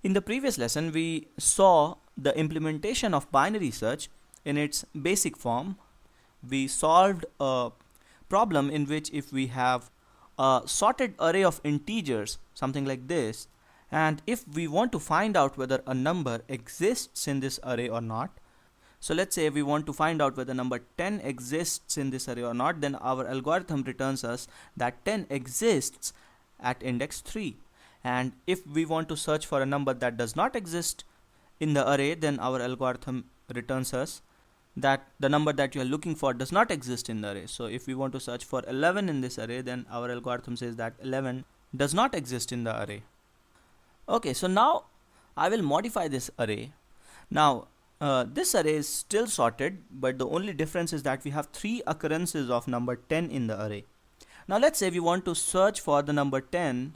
In the previous lesson, we saw the implementation of binary search in its basic form. We solved a problem in which if we have a sorted array of integers, something like this, and if we want to find out whether a number exists in this array or not, so let's say we want to find out whether number 10 exists in this array or not, then our algorithm returns us that 10 exists at index 3. And if we want to search for a number that does not exist in the array, then our algorithm returns us that the number that you are looking for does not exist in the array. So if we want to search for 11 in this array, then our algorithm says that 11 does not exist in the array. Okay, so now I will modify this array. Now this array is still sorted, but the only difference is that we have 3 occurrences of number 10 in the array. Now let's say we want to search for the number 10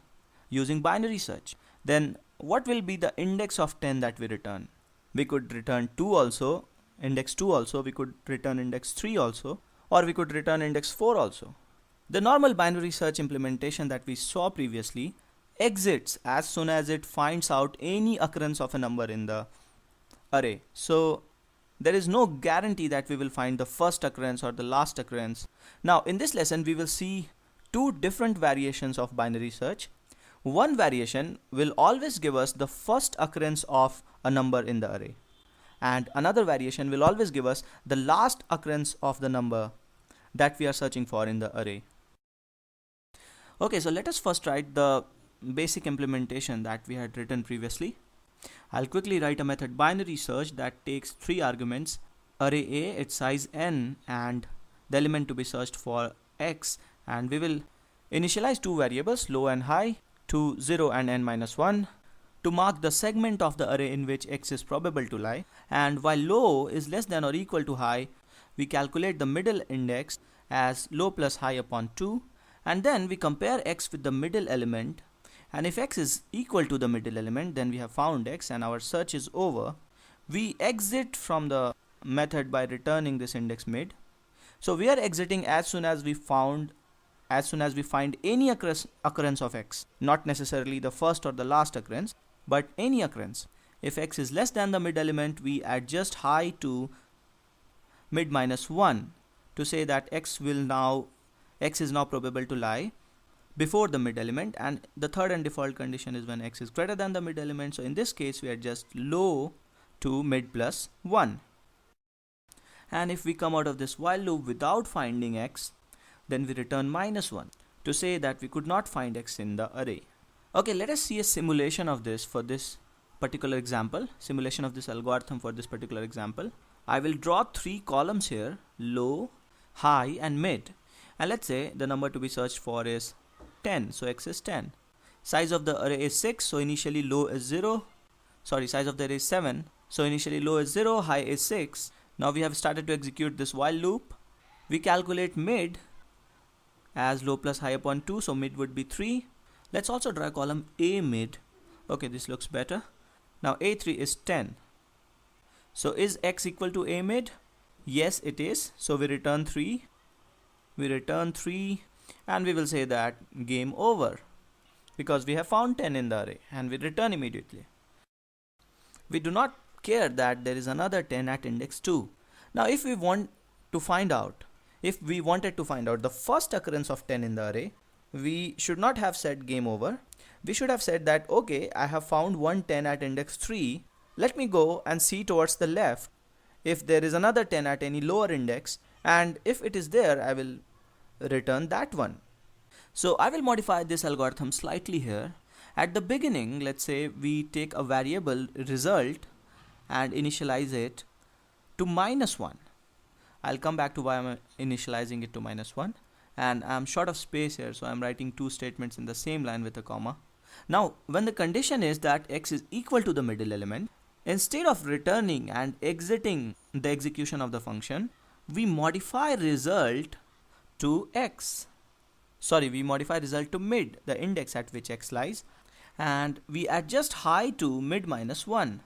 using binary search. Then what will be the index of 10 that we return? We could return 2 also, index 2 also, we could return index 3 also, or we could return index 4 also. The normal binary search implementation that we saw previously exits as soon as it finds out any occurrence of a number in the array. So there is no guarantee that we will find the first occurrence or the last occurrence. Now in this lesson we will see 2 different variations of binary search. One variation will always give us the first occurrence of a number in the array, and another variation will always give us the last occurrence of the number that we are searching for in the array. Okay, so let us first write the basic implementation that we had written previously. I'll quickly write a method binary search that takes 3 arguments: array A, its size n, and the element to be searched for x, and we will initialize 2 variables, low and high, to 0 and n minus 1 to mark the segment of the array in which x is probable to lie. And while low is less than or equal to high, we calculate the middle index as low plus high upon 2, and then we compare x with the middle element, and if x is equal to the middle element, then we have found x and our search is over. We exit from the method by returning this index mid. So we are exiting as soon as we find any occurrence of x, not necessarily the first or the last occurrence, but any occurrence. If x is less than the mid element, we adjust high to mid minus 1 to say that x is now probable to lie before the mid element, and the third and default condition is when x is greater than the mid element. So in this case we adjust low to mid plus 1. And if we come out of this while loop without finding x, then we return minus 1 to say that we could not find x in the array. Okay, let us see a simulation of this for this particular example, simulation of this algorithm for this particular example. I will draw 3 columns here: low, high and mid, and let's say the number to be searched for is 10, so x is 10. Size of the array is 6, so initially low is 0. Size of the array is 7, so initially low is 0, high is 6. Now we have started to execute this while loop. We calculate mid as low plus high upon 2, so mid would be 3. Let's also draw a column a mid. Okay, this looks better. Now a3 is 10. So is x equal to a mid? Yes, it is. So we return 3. And we will say that game over, because we have found 10 in the array, and we return immediately. We do not care that there is another 10 at index 2. Now if we wanted to find out the first occurrence of 10 in the array, we should not have said game over. We should have said that, okay, I have found one 10 at index 3. Let me go and see towards the left if there is another 10 at any lower index, and if it is there, I will return that one. So I will modify this algorithm slightly here. At the beginning, let's say we take a variable result and initialize it to minus 1. I'll come back to why I'm initializing it to minus 1, and I'm short of space here, so I'm writing 2 statements in the same line with a comma. Now when the condition is that x is equal to the middle element, instead of returning and exiting the execution of the function, we modify result to mid, the index at which x lies, and we adjust high to mid minus 1.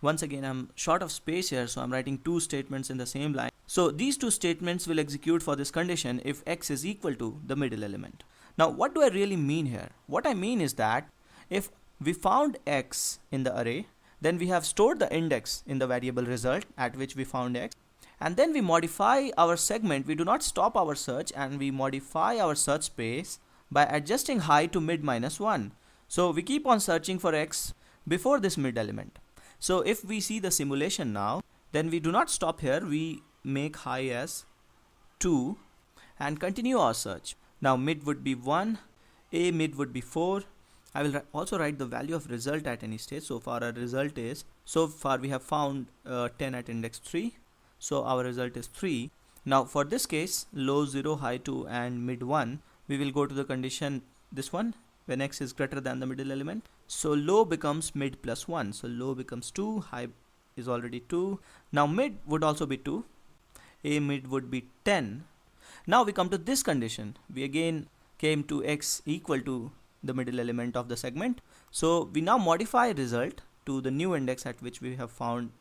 Once again, I'm short of space here, so I'm writing 2 statements in the same line. So these 2 statements will execute for this condition if x is equal to the middle element. Now what do I really mean here? What I mean is that if we found x in the array, then we have stored the index in the variable result at which we found x, and then we modify our segment. We do not stop our search, and we modify our search space by adjusting high to mid minus 1. So we keep on searching for x before this mid element. So if we see the simulation now, then we do not stop here. We make high as 2 and continue our search. Now mid would be 1, a mid would be 4. I will also write the value of result at any stage. So far our result is, so far we have found 10 at index 3. So our result is 3. Now for this case, low 0, high 2 and mid 1, we will go to the condition, this one, when x is greater than the middle element. So low becomes mid plus 1. So low becomes 2, high is already 2. Now mid would also be 2. A mid would be 10. Now we come to this condition. We again came to x equal to the middle element of the segment. So we now modify result to the new index at which we have found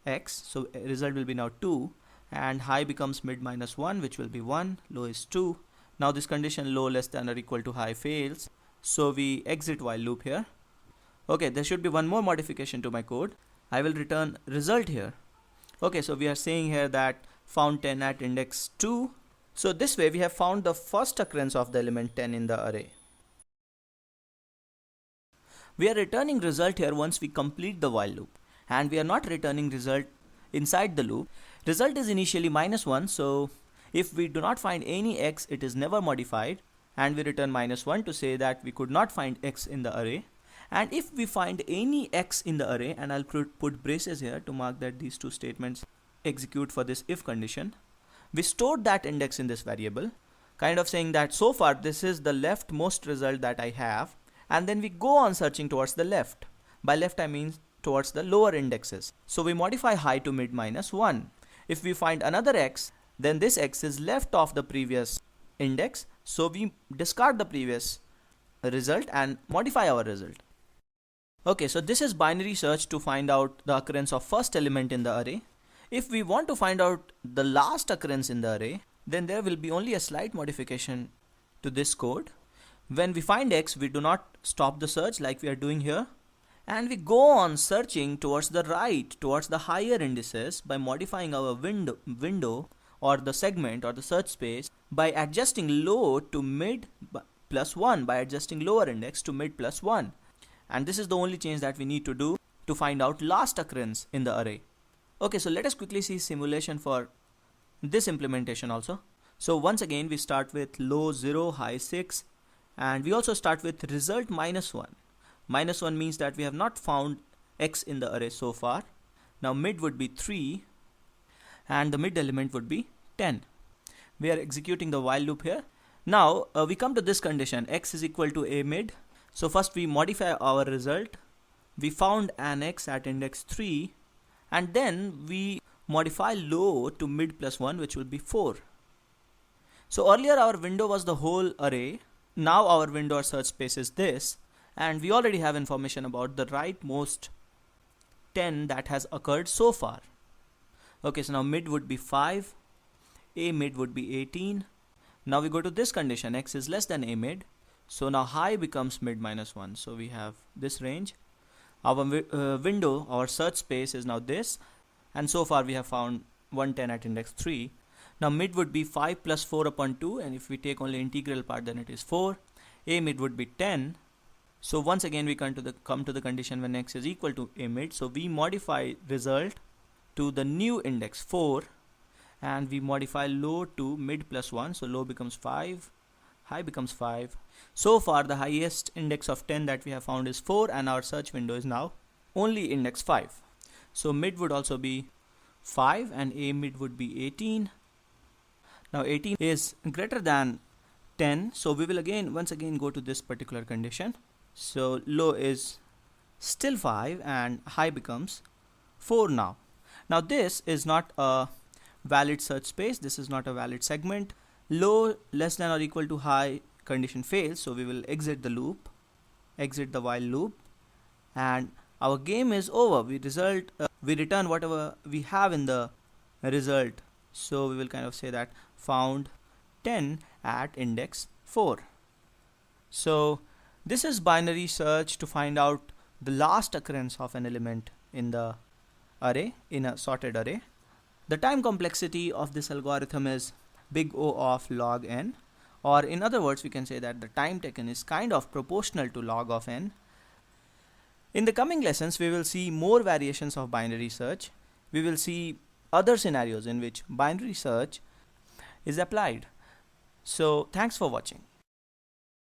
x. So result will be now 2, and high becomes mid minus 1, which will be 1. Low is 2. Now this condition low less than or equal to high fails. So we exit while loop here. Okay, there should be one more modification to my code. I will return result here. Okay, so we are saying here that found 10 at index 2. So this way we have found the first occurrence of the element 10 in the array. We are returning result here once we complete the while loop, and we are not returning result inside the loop. Result is initially minus 1, so if we do not find any x, it is never modified, and we return minus 1 to say that we could not find x in the array. And if we find any x in the array, and I'll put braces here to mark that these two statements execute for this if condition, we stored that index in this variable, kind of saying that so far this is the leftmost result that I have, and then we go on searching towards the left. By left I mean towards the lower indexes. So we modify high to mid minus 1. If we find another x, then this x is left of the previous index, so we discard the previous result and modify our result. Okay, so this is binary search to find out the occurrence of first element in the array. If we want to find out the last occurrence in the array, then there will be only a slight modification to this code. When we find x, we do not stop the search like we are doing here, and we go on searching towards the right, towards the higher indices, by modifying our window or the segment or the search space by adjusting low to mid plus 1, by adjusting lower index to mid plus 1. And this is the only change that we need to do to find out last occurrence in the array. Okay, so let us quickly see simulation for this implementation also. So once again we start with low 0, high 6, and we also start with result minus 1. Minus 1 means that we have not found x in the array so far. Now mid would be 3 and the mid element would be 10. We are executing the while loop here. Now we come to this condition, x is equal to a mid. So first we modify our result. We found an x at index 3, and then we modify low to mid plus 1, which will be 4. So earlier our window was the whole array. Now our window or search space is this, and we already have information about the rightmost 10 that has occurred so far. Okay, so now mid would be 5, a mid would be 18. Now we go to this condition, x is less than a mid. So now high becomes mid minus 1. So we have this range. Our window, our search space is now this, and so far we have found 110 at index 3. Now mid would be 5 plus 4 upon 2, and if we take only integral part, then it is 4. A mid would be 10. So once again we come to the condition when x is equal to a mid. So we modify result to the new index 4, and we modify low to mid plus 1. So low becomes 5, high becomes 5. So far the highest index of 10 that we have found is 4, and our search window is now only index 5. So mid would also be 5 and a mid would be 18. Now 18 is greater than 10, so we will once again go to this particular condition. So low is still 5 and high becomes 4 now. Now this is not a valid search space, this is not a valid segment. Low less than or equal to high condition fails, so we will exit the loop, exit the while loop, and our game is over. We return whatever we have in the result. So we will kind of say that found 10 at index 4. So This is binary search to find out the last occurrence of an element in the array, in a sorted array. The time complexity of this algorithm is big O of log n, or in other words we can say that the time taken is kind of proportional to log of n. In the coming lessons we will see more variations of binary search. We will see other scenarios in which binary search is applied. So thanks for watching.